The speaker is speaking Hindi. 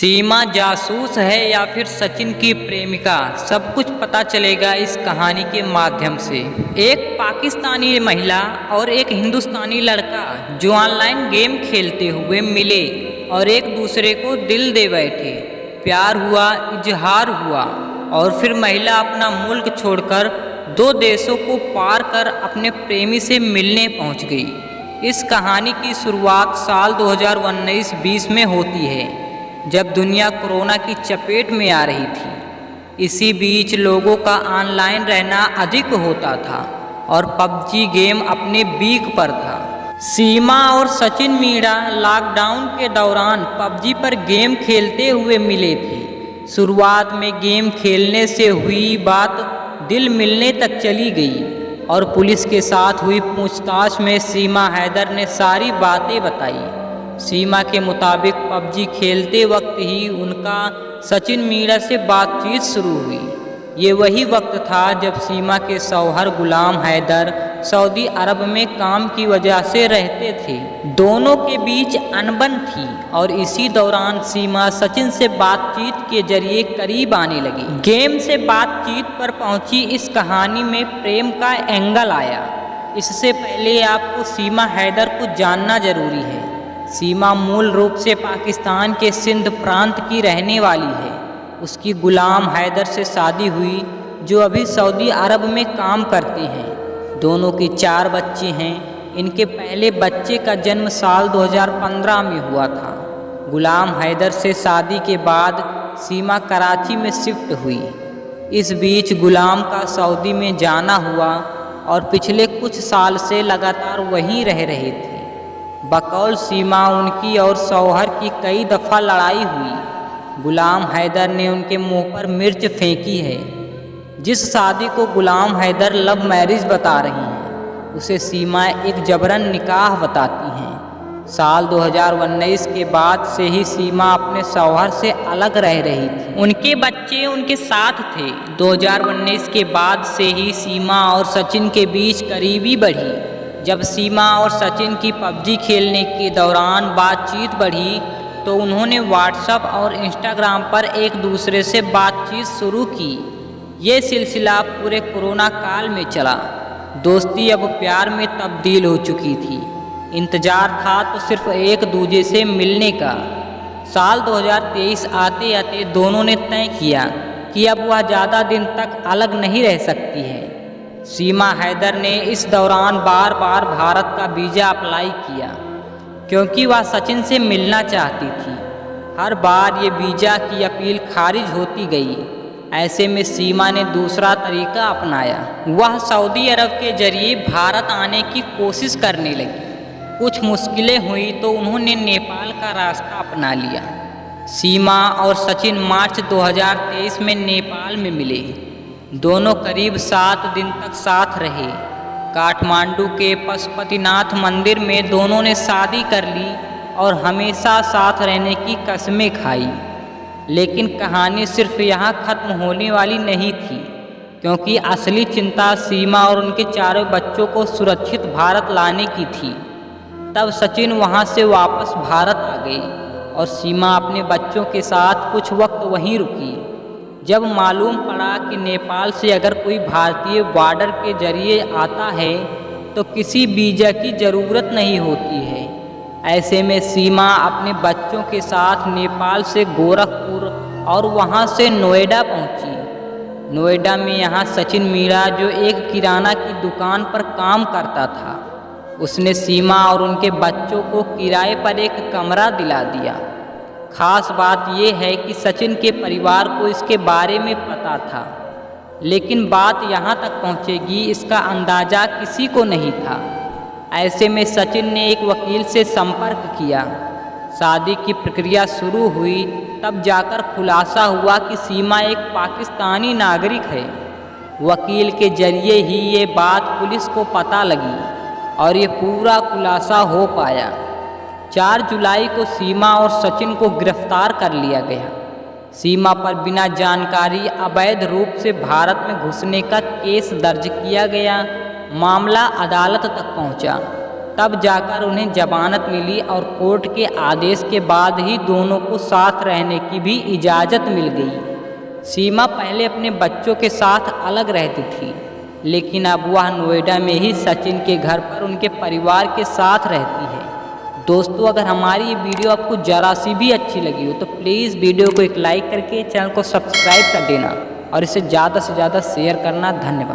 सीमा जासूस है या फिर सचिन की प्रेमिका, सब कुछ पता चलेगा इस कहानी के माध्यम से। एक पाकिस्तानी महिला और एक हिंदुस्तानी लड़का जो ऑनलाइन गेम खेलते हुए मिले और एक दूसरे को दिल दे बैठे। प्यार हुआ, इजहार हुआ और फिर महिला अपना मुल्क छोड़कर दो देशों को पार कर अपने प्रेमी से मिलने पहुंच गई। इस कहानी की शुरुआत साल 2019-20 में होती है, जब दुनिया कोरोना की चपेट में आ रही थी। इसी बीच लोगों का ऑनलाइन रहना अधिक होता था और पबजी गेम अपने पीक पर था। सीमा और सचिन मीणा लॉकडाउन के दौरान पबजी पर गेम खेलते हुए मिले थे। शुरुआत में गेम खेलने से हुई बात दिल मिलने तक चली गई और पुलिस के साथ हुई पूछताछ में सीमा हैदर ने सारी बातें बताई। सीमा के मुताबिक पबजी खेलते वक्त ही उनका सचिन मीणा से बातचीत शुरू हुई। ये वही वक्त था जब सीमा के शौहर गुलाम हैदर सऊदी अरब में काम की वजह से रहते थे। दोनों के बीच अनबन थी और इसी दौरान सीमा सचिन से बातचीत के जरिए करीब आने लगी। गेम से बातचीत पर पहुंची इस कहानी में प्रेम का एंगल आया। इससे पहले आपको सीमा हैदर को जानना जरूरी है। सीमा मूल रूप से पाकिस्तान के सिंध प्रांत की रहने वाली है। उसकी गुलाम हैदर से शादी हुई, जो अभी सऊदी अरब में काम करते हैं। दोनों के 4 बच्चे हैं। इनके पहले बच्चे का जन्म साल 2015 में हुआ था। गुलाम हैदर से शादी के बाद सीमा कराची में शिफ्ट हुई। इस बीच गुलाम का सऊदी में जाना हुआ और पिछले कुछ साल से लगातार वहीं रह रहे थे। बकौल सीमा उनकी और शौहर की कई दफ़ा लड़ाई हुई। गुलाम हैदर ने उनके मुंह पर मिर्च फेंकी है। जिस शादी को गुलाम हैदर लव मैरिज बता रही हैं, उसे सीमा एक जबरन निकाह बताती हैं। साल 2019 के बाद से ही सीमा अपने शौहर से अलग रह रही थी। उनके बच्चे उनके साथ थे। 2019 के बाद से ही सीमा और सचिन के बीच करीबी बढ़ी। जब सीमा और सचिन की पबजी खेलने के दौरान बातचीत बढ़ी तो उन्होंने व्हाट्सएप और इंस्टाग्राम पर एक दूसरे से बातचीत शुरू की। ये सिलसिला पूरे कोरोना काल में चला। दोस्ती अब प्यार में तब्दील हो चुकी थी। इंतज़ार था तो सिर्फ एक दूसरे से मिलने का। साल 2023 आते आते दोनों ने तय किया कि अब वह ज़्यादा दिन तक अलग नहीं रह सकती है। सीमा हैदर ने इस दौरान बार बार भारत का वीज़ा अप्लाई किया, क्योंकि वह सचिन से मिलना चाहती थी। हर बार ये वीज़ा की अपील खारिज होती गई। ऐसे में सीमा ने दूसरा तरीका अपनाया। वह सऊदी अरब के जरिए भारत आने की कोशिश करने लगी। कुछ मुश्किलें हुई तो उन्होंने नेपाल का रास्ता अपना लिया। सीमा और सचिन मार्च 2023 में नेपाल में मिले। दोनों करीब 7 दिन तक साथ रहे। काठमांडू के पशुपतिनाथ मंदिर में दोनों ने शादी कर ली और हमेशा साथ रहने की कसमें खाई। लेकिन कहानी सिर्फ यहाँ खत्म होने वाली नहीं थी, क्योंकि असली चिंता सीमा और उनके 4 बच्चों को सुरक्षित भारत लाने की थी। तब सचिन वहाँ से वापस भारत आ गई और सीमा अपने बच्चों के साथ कुछ वक्त वहीं रुकी। जब मालूम पड़ा कि नेपाल से अगर कोई भारतीय बॉर्डर के जरिए आता है तो किसी वीज़ा की ज़रूरत नहीं होती है। ऐसे में सीमा अपने बच्चों के साथ नेपाल से गोरखपुर और वहां से नोएडा पहुंची। नोएडा में यहाँ सचिन मीणा, जो एक किराना की दुकान पर काम करता था, उसने सीमा और उनके बच्चों को किराए पर एक कमरा दिला दिया। खास बात यह है कि सचिन के परिवार को इसके बारे में पता था, लेकिन बात यहाँ तक पहुँचेगी इसका अंदाज़ा किसी को नहीं था। ऐसे में सचिन ने एक वकील से संपर्क किया। शादी की प्रक्रिया शुरू हुई, तब जाकर खुलासा हुआ कि सीमा एक पाकिस्तानी नागरिक है। वकील के जरिए ही ये बात पुलिस को पता लगी और ये पूरा खुलासा हो पाया। 4 जुलाई को सीमा और सचिन को गिरफ्तार कर लिया गया। सीमा पर बिना जानकारी अवैध रूप से भारत में घुसने का केस दर्ज किया गया। मामला अदालत तक पहुंचा। तब जाकर उन्हें जमानत मिली और कोर्ट के आदेश के बाद ही दोनों को साथ रहने की भी इजाज़त मिल गई। सीमा पहले अपने बच्चों के साथ अलग रहती थी, लेकिन अब वह नोएडा में ही सचिन के घर पर उनके परिवार के साथ रहती है। दोस्तों, अगर हमारी ये वीडियो आपको ज़रा सी भी अच्छी लगी हो तो प्लीज़ वीडियो को एक लाइक करके चैनल को सब्सक्राइब कर देना और इसे ज़्यादा से ज़्यादा शेयर करना। धन्यवाद।